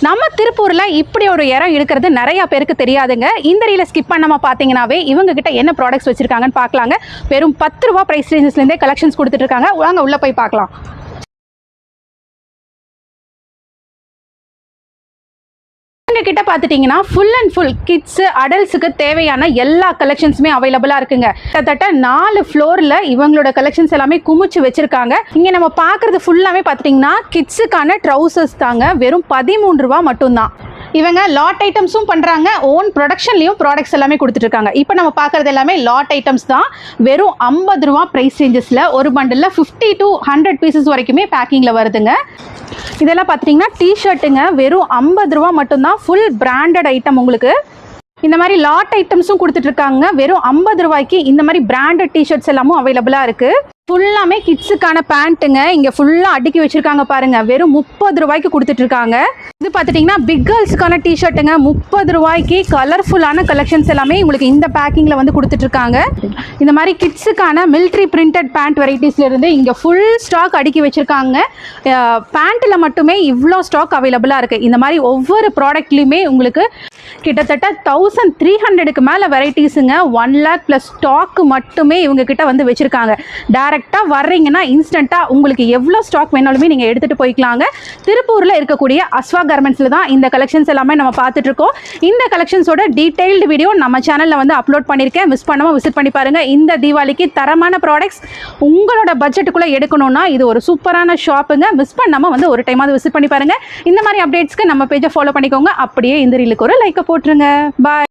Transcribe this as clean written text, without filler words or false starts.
நம்ம திருப்பூரில் இப்படி ஒரு இடம் இருக்கிறது நிறைய பேருக்கு தெரியாதுங்க. இந்த ரீலை ஸ்கிப் பண்ணாமல் பார்த்தீங்கன்னாவே இவங்க கிட்ட என்ன ப்ராடக்ட்ஸ் வச்சுருக்காங்கன்னு பார்க்கலாங்க. வெறும் 10 ரூபா ப்ரைஸ் ரேஞ்சஸ்லேருந்தே கலெக்ஷன்ஸ் கொடுத்துட்ருக்காங்க. வாங்க உள்ளே போய் பார்க்கலாம். கிட்ட பார்த்துட்டீங்கன்னா ஃபுல் அண்ட் ஃபுல் கிட்ஸ் அடல்ட்ஸுக்கு தேவையான எல்லா கலெக்ஷன்ஸுமே அவைலபிளாக இருக்குங்க. கிட்டத்தட்ட 4 ஃப்ளோரில் இவங்களோட கலெக்ஷன்ஸ் எல்லாமே குமிச்சு வச்சிருக்காங்க. இங்கே நம்ம பார்க்குறது ஃபுல்லாமே பார்த்துட்டிங்கன்னா கிட்ஸுக்கான ட்ரௌசர்ஸ் தாங்க. வெறும் 13 ரூபா மட்டும்தான். இவங்க லாட் ஐட்டம்ஸும் பண்ணுறாங்க, ஓன் ப்ரொடக்ஷன்லேயும் ப்ராடக்ட்ஸ் எல்லாமே கொடுத்துட்ருக்காங்க. இப்போ நம்ம பார்க்குறது எல்லாமே லாட் ஐட்டம்ஸ் தான். வெறும் 50 ரூபா ப்ரைஸ் ரேஞ்சஸில் ஒரு பண்டில் 50 to 100 பீசஸ் வரைக்குமே பேக்கிங்கில் வருதுங்க. இதெல்லாம் பார்த்துட்டிங்கன்னா டிஷர்ட்டுங்க. வெறும் 50 ரூபா மட்டும்தான். Full branded item. உங்களுக்கு இந்த மாதிரி லாட் ஐட்டம்ஸும் கொடுத்துட்ருக்காங்க. வெறும் 50 ரூபாய்க்கு இந்த மாதிரி பிராண்டட் டிஷர்ட்ஸ் எல்லாமும் அவைலபிளாக இருக்குது. ஃபுல்லாமே கிட்ஸுக்கான பேண்ட்டுங்க. இங்கே ஃபுல்லாக அடுக்கி வச்சுருக்காங்க பாருங்கள். வெறும் 30 ரூபாய்க்கு கொடுத்துட்ருக்காங்க. இது பார்த்துட்டிங்கன்னா பிக் கேர்ள்ஸுக்கான டிஷர்ட்டுங்க. 30 ரூபாய்க்கு கலர்ஃபுல்லான கலெக்ஷன்ஸ் எல்லாமே உங்களுக்கு இந்த பேக்கிங்கில் வந்து கொடுத்துட்ருக்காங்க. இந்த மாதிரி கிட்ஸுக்கான மிலிட்ரி பிரிண்டட் பேண்ட் வெரைட்டிஸ்லேருந்து இங்கே ஃபுல் ஸ்டாக் அடுக்கி வச்சுருக்காங்க. பேண்ட்டில் மட்டுமே இவ்வளோ ஸ்டாக் அவைலபிளாக இருக்குது. இந்த மாதிரி ஒவ்வொரு ப்ராடக்ட்லேயுமே உங்களுக்கு கிட்டத்தட்ட 1300க்கு மேலே வெரைட்டிஸுங்க. 1 lakh ப்ளஸ் ஸ்டாக்கு மட்டுமே இவங்கக்கிட்ட வந்து வச்சுருக்காங்க. டேரெக்டாக வர்றீங்கன்னா இன்ஸ்டண்ட்டாக உங்களுக்கு எவ்வளோ ஸ்டாக் வேணாலுமே நீங்கள் எடுத்துகிட்டு போய்க்கலாங்க. திருப்பூரில் இருக்கக்கூடிய அஸ்வா கார்மெண்ட்ஸில் தான் இந்த கலெக்ஷன்ஸ் எல்லாமே நம்ம பார்த்துட்ருக்கோம். இந்த கலெக்ஷன்ஸோட டீட்டெயில்டு வீடியோ நம்ம சேனலில் வந்து அப்லோட் பண்ணியிருக்கேன். மிஸ் பண்ணாமல் விசிட் பண்ணி பாருங்கள். இந்த தீபாவளிக்கு தரமான ப்ராடக்ட்ஸ் உங்களோட பட்ஜெட்டுக்குள்ளே எடுக்கணும்னா இது ஒரு சூப்பரான ஷாப்புங்க. மிஸ் பண்ணாமல் வந்து ஒரு டைமாவது விசிட் பண்ணி பாருங்கள். இந்த மாதிரி அப்டேட்ஸ்க்கு நம்ம பேஜை ஃபாலோ பண்ணிக்கோங்க. அப்படியே இந்த ரீலுக்கு ஒரு லைக்கை போட்டுருங்க. பாய்.